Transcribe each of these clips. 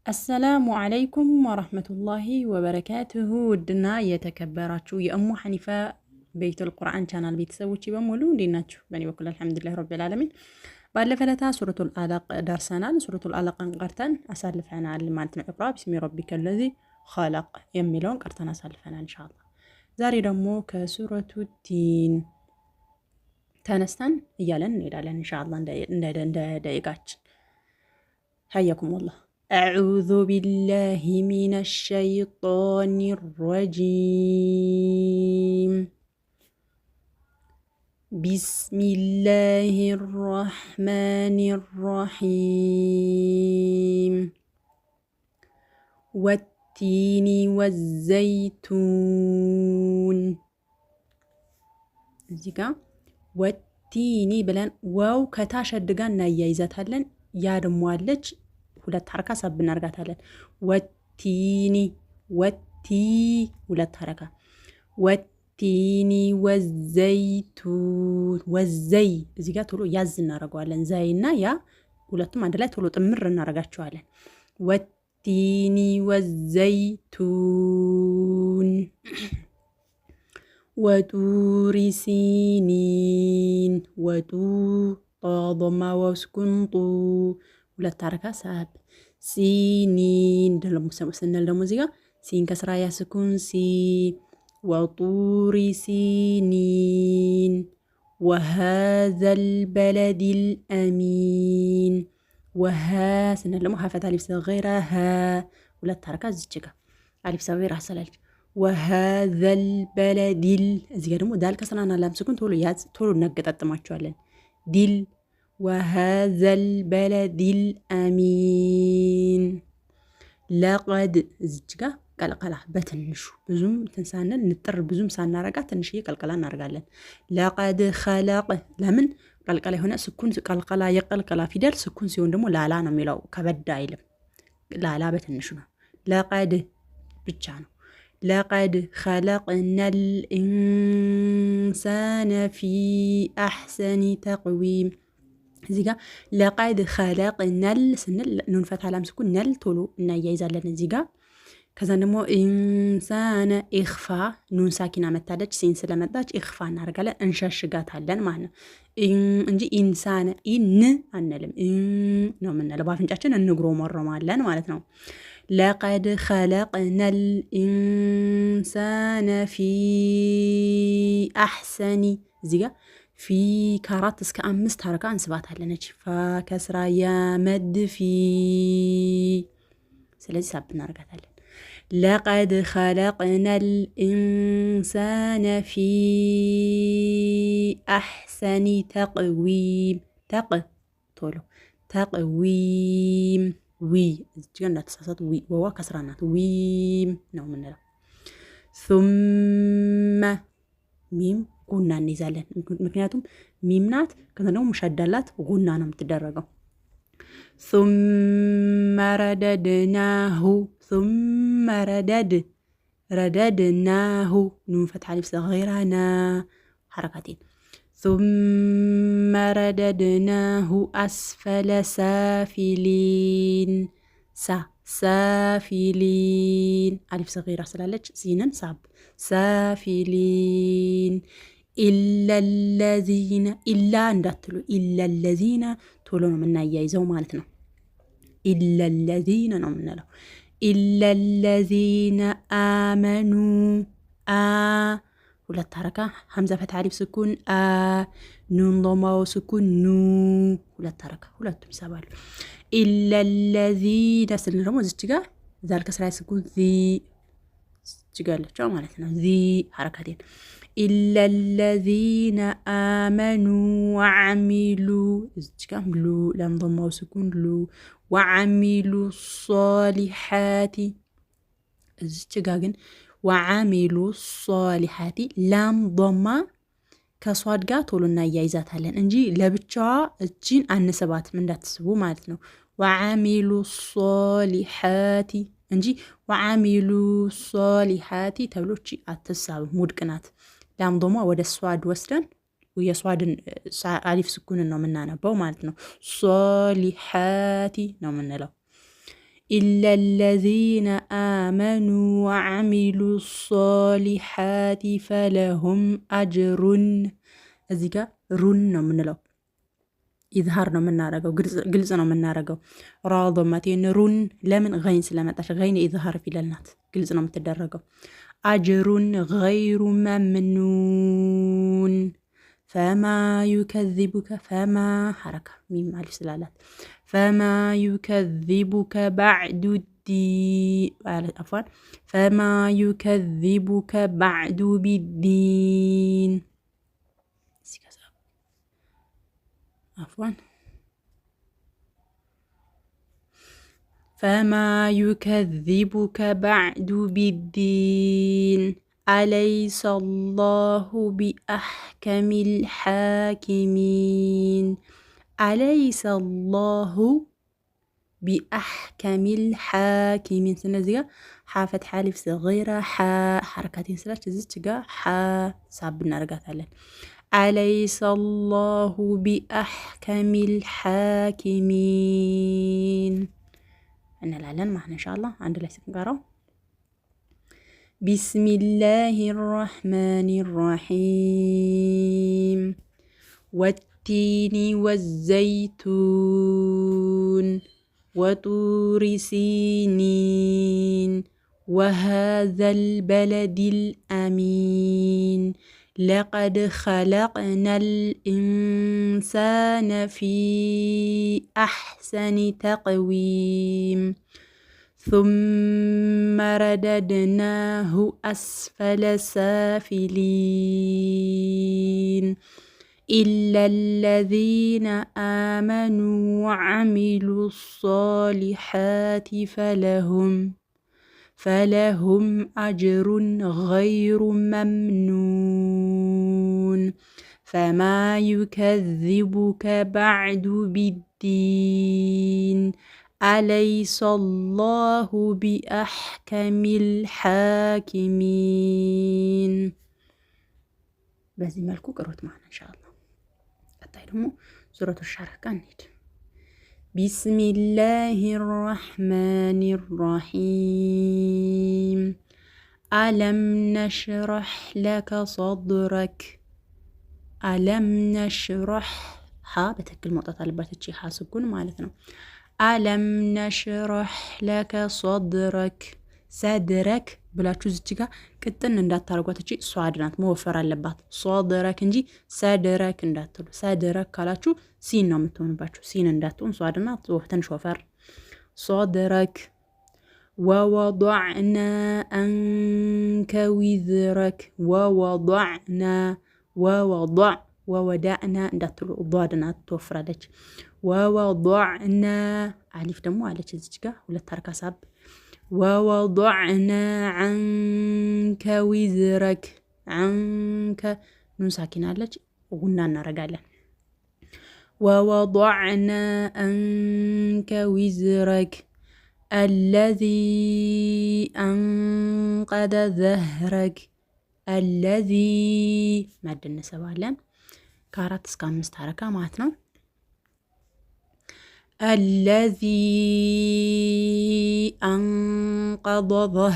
አሰላሙ አለይኩም ወራህመቱላሂ ወበረካቱሁ። ውድና የተከበራችሁ የእሙ ሐኒፋ ቤቱል ቁርአን ቻናል ቤተሰቦች በሙሉ እንዴት ናችሁ? በእኔ በኩል አልሐምዱሊላህ ረቢል ዓለሚን። ባለፈ ዕለት ሱረቱል አለቅ ደርሰናል። ሱረቱል አለቅን ቀርተን አሳልፈናል ማለት ነው። ኢቅራ ቢስሚ ረቢከል ለዚ ኸለቅ የሚለውን ቀርተን አሳልፈናል ኢንሻአላህ። ዛሬ ደግሞ ከሱረቱ ቲን ተነስተን እያለን እንሄዳለን ኢንሻአላህ እንደ ደቂቃችን። ሀያኩም ወላህ أعوذ بالله من الشيطان الرجيم بسم الله الرحمن الرحيم والتين والزيتون زيكا والتين بلان واو كتاشدقان نايزاتهالن يا دموالج ሁለት ሐረካ ሳብ እናርጋታለን። ወቲኒ ወቲ ሁለት ሐረካ ወቲኒ ወዘይቱን ወዘይ እዚህ ጋር ቶሎ ያዝ እናረጋዋለን። ዘይና ያ ሁለቱም አንድ ላይ ቶሎ ጥምር እናረጋቸዋለን። ወቲኒ ወዘይቱን ወጡሪ ሲኒን ወጡ ضم وسكن ሁለት ሐረካ ሳብ ሲኒን ደለሙ ሰነል ደሞ እዚህ ጋር ሲን ከስራ ያስኩን ሲ ወጡሪ ሲኒን وهذا البلد الأمين سنل دمو حرف ألف صغيرة ها ሁለት ሐረካ እዚች ጋር አሊፍ صغيرة አሰላልች وهذا البلد እዚህ ጋር ደሞ ዳል ከስራና ላም ስኩን ቶሎ ያዝ ቶሎ እናገጣጥማቸዋለን ዲል وهذا البلد الأمين لقد زجا قلقلا بتنشو بزوم تنسانن نطر بزوم سانارغا تنشي قلقلا نارغالن لقد خلق لمن قلقلا هنا سكون قلقلا يقلقلا فيدل سكون سيون دمو لالا ነው የሚለው ከበድ አይልም ላላ በትንሹ ነው لقد ብቻ ነው لقد خلقنا الإنسان في أحسن تقويم እዚህ ጋር ለቀድ ኸለቅነል ስንል ኑን ፈትሐ ላም ስኩን ነል ቶሎ እናያይዛለን እዚህ ጋር። ከዛ ደግሞ ኢንሳነ ኢኽፋ ኑን ሳኪና መታለች ሲን ስለመጣች ኢኽፋ እናደርጋለን እንሸሽጋታለን ማለት ነው እንጂ ኢንሳነ ኢን አንልም ነው የምንለው በአፍንጫችን እንጉረመረማለን ማለት ነው። ለቀድ ኸለቅነል ኢንሳነ ፊ አሕሰኒ እዚህ ጋር ፊ ከአራት እስከ አምስት ሐረካ እንስባታለን እቺ ፋ ከስራ ያመድ ፊ ስለዚህ ሳብ እናርጋታለን لقد خلقنا الإنسان في أحسن تقويم ቶሎ ተቅዊም ዊ እዚህ ጋር እንዳትሳሳቱ ዊ ወዋ ከስራናት ዊም ነው የምንለው ثم ሚም ጉና እንይዛለን ምክንያቱም ሚም ናት ከዛ ደግሞ ሙሸዳላት ጉና ነው የምትደረገው ثم رددناه ثم رددناه نون فتح الف صغيرة نا حركتين ثم رددناه أسفل سافلين سافلين ألف صغيرة سلالج سينا ساب سافلين إلا الذين إلا እንዳትሉ إلا الذين ቶሎ ነው የምናያይዘው ማለት ነው إلا الذين ነው የምንለው إلا الذين آمنوا ሁለት ሐረካ ሐምዛ ፈትሐ አሊፍ ስኩን ኑን ዶማው ስኩን ኑ ሁለት ሐረካ ሁለቱም ይሳባሉ إلا الذين ስንል ደግሞ እዚች ጋር ዛል ከስራ ስኩን جالتشو مالتنا ذي حركتين إلا الذين آمنوا وعملوا إزجاملو لم ضموا سكون لو وعملوا الصالحات إزجاجن وعملوا الصالحات لم ضما كصادقة طولنا يايزات هلن انجي لبتشا الجين عن سبات من دات سبو مالتنا وعملوا الصالحات እንጂ ወዓሚሉ ሷሊሃቲ ተብሎች አትሳብ ሙድቅናት ላም ደግሞ ወደ ሷድ ወስደን የሷድን አሊፍ ስኩን ነው የምናነበው ማለት ነው ሷሊሃቲ ነው የምንለው إلا الذين آمنوا وعملوا الصالحات فلهم أجر እዚህ ጋር ሩን ነው የምንለው ኢዝሃር ነው የምናረገው ግልጽ ነው የምናረገው ራضመቴን ሩን ለምን ገይን ስለመጣሽ ገይን ኢዝሃር ፊደል ናት ግልጽ ነው የምትደረገው አጅሩን ገይሩ መምኑን فما يكذبك فما حركة ميم ألف سلالات فما يكذبك بعد الدين عفوا فما يكذبك بعد بالدين عفوا فما يكذبك بعد بالدين أليس الله بأحكم الحاكمين أليس الله بأحكم الحاكمين سنزيغا حافت حالف صغيرة حركاتين سلاش تزيجا صابنا رقاتالين أليس الله بأحكم الحاكمين أنا الآن معنا إن شاء الله عند الله سنقارو بسم الله الرحمن الرحيم والتين والزيتون وطور سينين وهذا البلد الأمين لقد خلقنا الإنسان في أحسن تقويم ثم رددناه أسفل سافلين إلا الذين آمنوا وعملوا الصالحات فلهم أجر غير ممنون فما يكذبك بعد بالدين أليس الله بأحكم الحاكمين بهذه مالكو قروت معنا إن شاء الله قطعي سورة الشرح كانت بسم الله الرحمن الرحيم ألم نشرح لك صدرك ألم نشرح بتكل مقطع الباتشي حاسبكون مالتنا ألم نشرح لك صدرك صدرك بلاچو ዝጭጋ ቅጥን እንዳታርጓት እቺ ሷድናት መወፈር አለባት ሷድረክ እንጂ ሰድረክ እንዳትሉ ሰድረክ ካላችሁ ሲን ነው የምትሆንባችሁ ሲን እንዳትሆን ሷድናት ወፍተን ሾፈር صدرك ووضعنا أنك وزرك ووضعنا እንዳትሉ ضادናት ተወፍራለች ووضعنا ألف دمو على تزجكا ولا تركا ساب ووضعنا عنك وزرك عنك نون ساكنة على وقلنا نرجعلا ووضعنا عنك وزرك الذي أنقذ ظهرك الذي مد النسوالن كارات سكان مستحركة معتنا الذي أنقض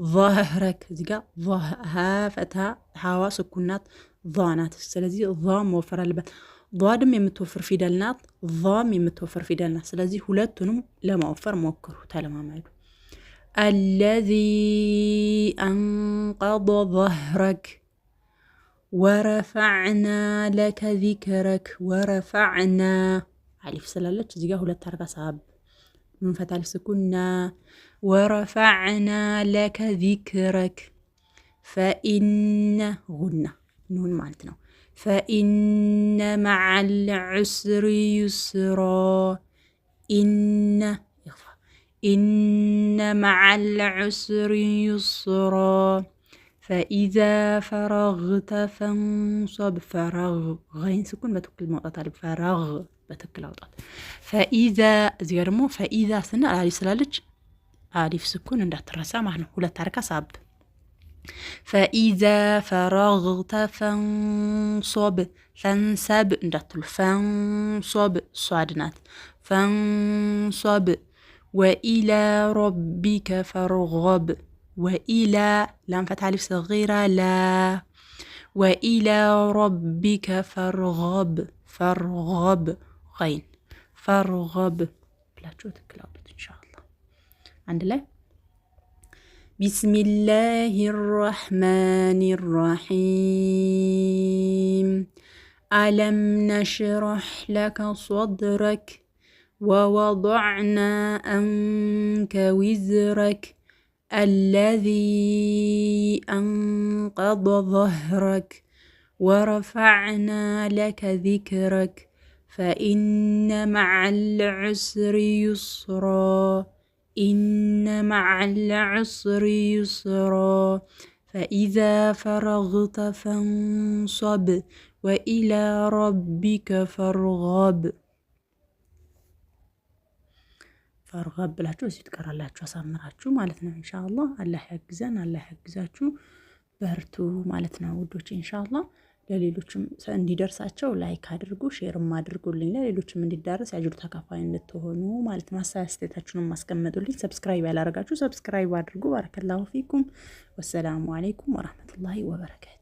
ظهرك زيقا ها فتها حوا سكونات ضانات سلازي ضام موفر البت ضادم يمتوفر في دلنات ضام يمتوفر في دلنات سلازي هلاتنم لما وفر موكرو تالما مالو الذي أنقض ظهرك ورفعنا لك ذكرك ورفعنا ألف سلالة زيجا هلا ترجع صعب من فتح سكوننا ورفعنا لك ذكرك فإن غنى نون معناتنا فإن مع العسر يسرا إن مع العسر يسرا فإذا فرغت فانصب فرغ غين سكون بتوكل المقطع فرغ بتكل أوطات فإذا زيرمو فإذا سنة على سلالج ألف سكون عند الترسا معنا ولا تركة صعب فإذا فرغت فانصب عند فانصب صادنات فانصب وإلى ربك فارغب وإلى لام فتح ألف صغيرة لا وإلى ربك فارغب فارغب غين فارغب ብላችሁ ትክላውት ኢንሻአላህ አንድ ላይ بسم الله الرحمن الرحيم ألم نشرح لك صدرك ووضعنا عنك وزرك الذي أنقض ظهرك ورفعنا لك ذكرك فإن مع العسر يسرا إن مع العسر يسرا فإذا فرغت فانصب وإلى ربك فارغب ፈርገብ ብላችሁ እዚህ ትቀራላችሁ አሳምራችሁ ማለት ነው። ኢንሻአላህ አላህ ያግዘን፣ አላህ ያግዛችሁ፣ በርቱ ማለት ነው ውዶች። ኢንሻአላህ ለሌሎችም እንዲደርሳቸው ላይክ አድርጉ፣ ሼርም አድርጉልኝ፣ ለሌሎችም እንዲዳረስ ያጅሩ ተካፋይ እንድትሆኑ ማለት ነው። አስተያየታችሁንም ማስቀመጡልኝ። ሰብስክራይብ ያላደረጋችሁ ሰብስክራይብ አድርጉ። ባረከላሁ ፊኩም። ወሰላሙ አለይኩም ወራህመቱላሂ ወበረካቱ።